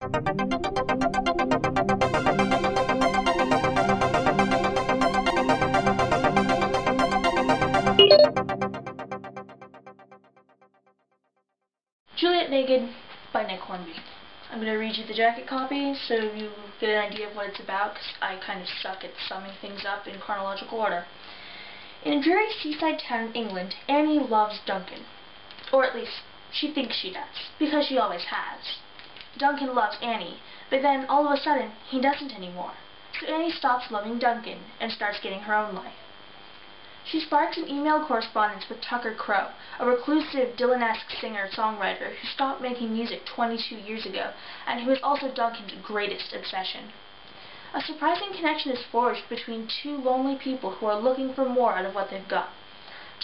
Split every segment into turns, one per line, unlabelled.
Juliet Naked by Nick Hornby. I'm going to read you the jacket copy so you get an idea of what it's about, because I kind of suck at summing things up in chronological order. In a dreary seaside town in England, Annie loves Duncan. Or at least, she thinks she does, because she always has. Duncan loves Annie, but then all of a sudden, he doesn't anymore. So Annie stops loving Duncan and starts getting her own life. She sparks an email correspondence with Tucker Crowe, a reclusive Dylan-esque singer-songwriter who stopped making music 22 years ago, and who is also Duncan's greatest obsession. A surprising connection is forged between two lonely people who are looking for more out of what they've got.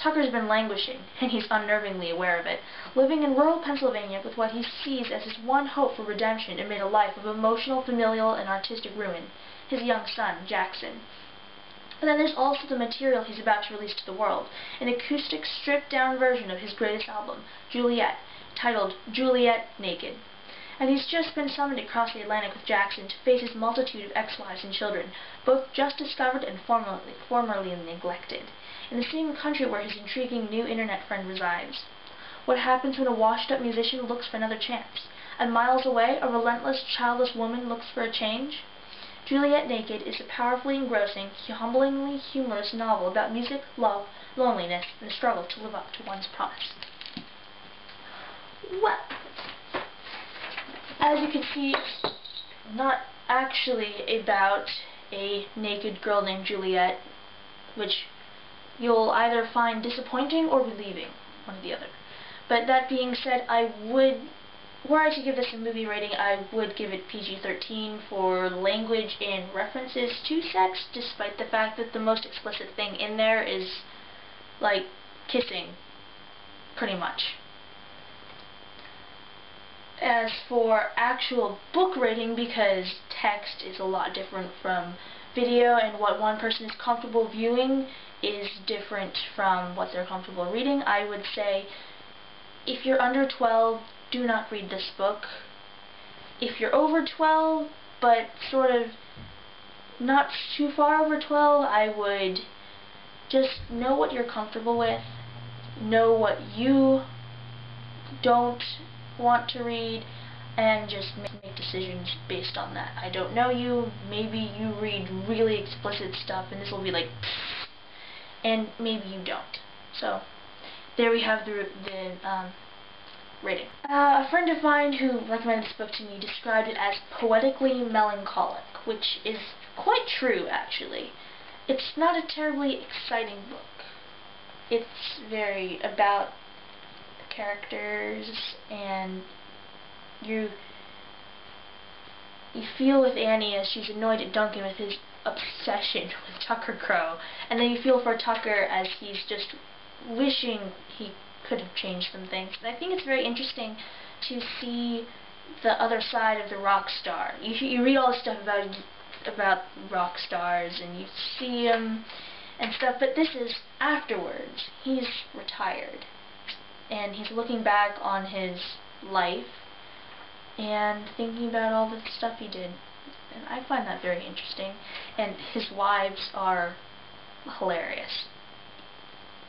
Tucker's been languishing, and he's unnervingly aware of it, living in rural Pennsylvania with what he sees as his one hope for redemption amid a life of emotional, familial, and artistic ruin, his young son, Jackson. And then there's also the material he's about to release to the world, an acoustic, stripped-down version of his greatest album, Juliet, titled Juliet Naked. And he's just been summoned across the Atlantic with Jackson to face his multitude of ex-wives and children, both just discovered and formerly neglected, in the same country where his intriguing new internet friend resides. What happens when a washed-up musician looks for another chance? And miles away, a relentless, childless woman looks for a change? Juliet Naked is a powerfully engrossing, humblingly humorous novel about music, love, loneliness, and the struggle to live up to one's promise. Well, as you can see, it's not actually about a naked girl named Juliet, which you'll either find disappointing or relieving, one or the other. But that being said, were I to give this a movie rating, I would give it PG-13 for language and references to sex, despite the fact that the most explicit thing in there is, like, kissing, pretty much. As for actual book rating, because text is a lot different from video, and what one person is comfortable viewing is different from what they're comfortable reading, I would say if you're under 12, do not read this book. If you're over 12, but sort of not too far over 12, I would just know what you're comfortable with, know what you don't want to read, and just make decisions based on that. I don't know you, maybe you read really explicit stuff and this will be like, pfft, and maybe you don't. So, there we have the rating. A friend of mine who recommended this book to me described it as poetically melancholic, which is quite true, actually. It's not a terribly exciting book. It's very about the characters, and you feel with Annie as she's annoyed at Duncan with his obsession with Tucker Crowe, and then you feel for Tucker as he's just wishing he could have changed some things. And I think it's very interesting to see the other side of the rock star. You read all this stuff about rock stars, and you see them and stuff, but this is afterwards. He's retired, and he's looking back on his life and thinking about all the stuff he did. And I find that very interesting. And his wives are hilarious.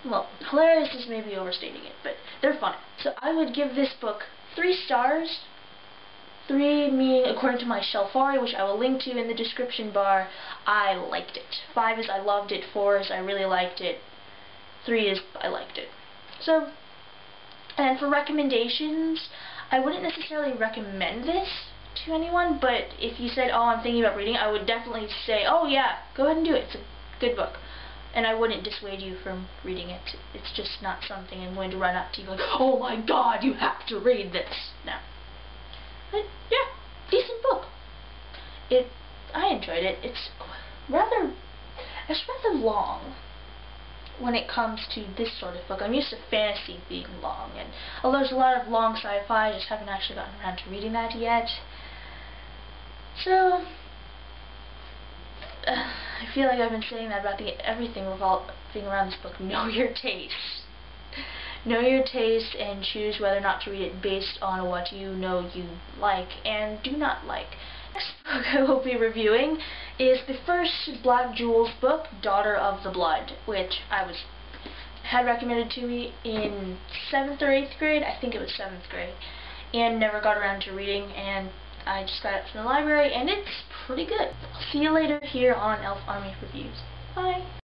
Well, hilarious is maybe overstating it, but they're fun. So I would give this book 3 stars. 3 meaning, according to my Shelfari, which I will link to in the description bar, I liked it. 5 is I loved it. 4 is I really liked it. 3 is I liked it. So, and for recommendations, I wouldn't necessarily recommend this to anyone, but if you said, oh, I'm thinking about reading, I would definitely say, oh yeah, go ahead and do it. It's a good book. And I wouldn't dissuade you from reading it. It's just not something I'm going to run up to you like, oh my god, you have to read this. No. But yeah, decent book. I enjoyed it. It's rather long when it comes to this sort of book. I'm used to fantasy being long, and although there's a lot of long sci-fi, I just haven't actually gotten around to reading that yet. So, I feel like I've been saying that about everything revolving around this book. Know your taste. know your taste and choose whether or not to read it based on what you know you like and do not like. Next book I will be reviewing is the first Black Jewels book, Daughter of the Blood, which had recommended to me in 7th or 8th grade. I think it was 7th grade, and never got around to reading, and I just got it from the library, and it's pretty good. I'll see you later here on Elf Army Reviews. Bye!